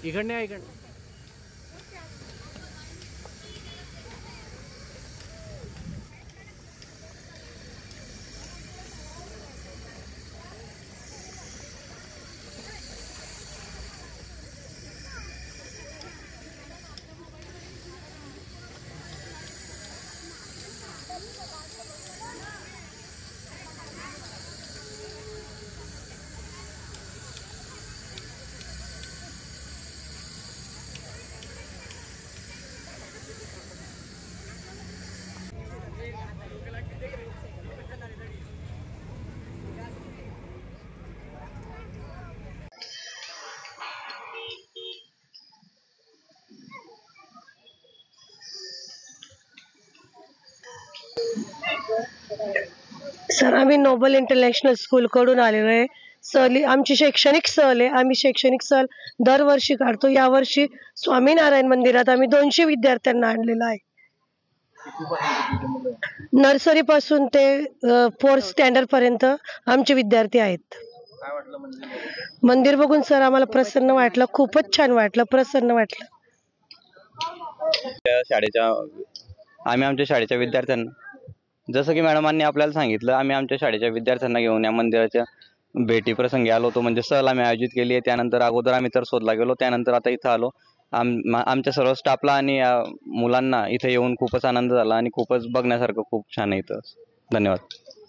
इकडने या, इकडने. सर, आम्ही Nobel international स्कूलकडून आलेलो आहे. सहली आमची शैक्षणिक सहल आहे. आम्ही शैक्षणिक सहल दरवर्षी काढतो. यावर्षी स्वामीनारायण मंदिरात आम्ही 200 विद्यार्थ्यांना आणलेलं आहे. नर्सरीपासून ते 4th स्टँडर्ड पर्यंत आमचे विद्यार्थी आहेत. मंदिर बघून सर आम्हाला प्रसन्न वाटलं, खूपच छान वाटलं, प्रसन्न वाटलं. आम्ही आमच्या शाळेच्या विद्यार्थ्यांना, जसं की मॅडमांनी आपल्याला सांगितलं, आम्ही आमच्या शाळेच्या विद्यार्थ्यांना घेऊन या मंदिराच्या भेटी प्रसंगी आलो होतो. म्हणजे सहल आम्ही आयोजित केली आहे. त्यानंतर अगोदर आम्ही तरसोदला गेलो, त्यानंतर आता इथं आलो. आमच्या सर्व स्टाफला आणि मुलांना इथे येऊन खूपच आनंद झाला आणि खूपच बघण्यासारखं खूप छान आहे इथं. धन्यवाद.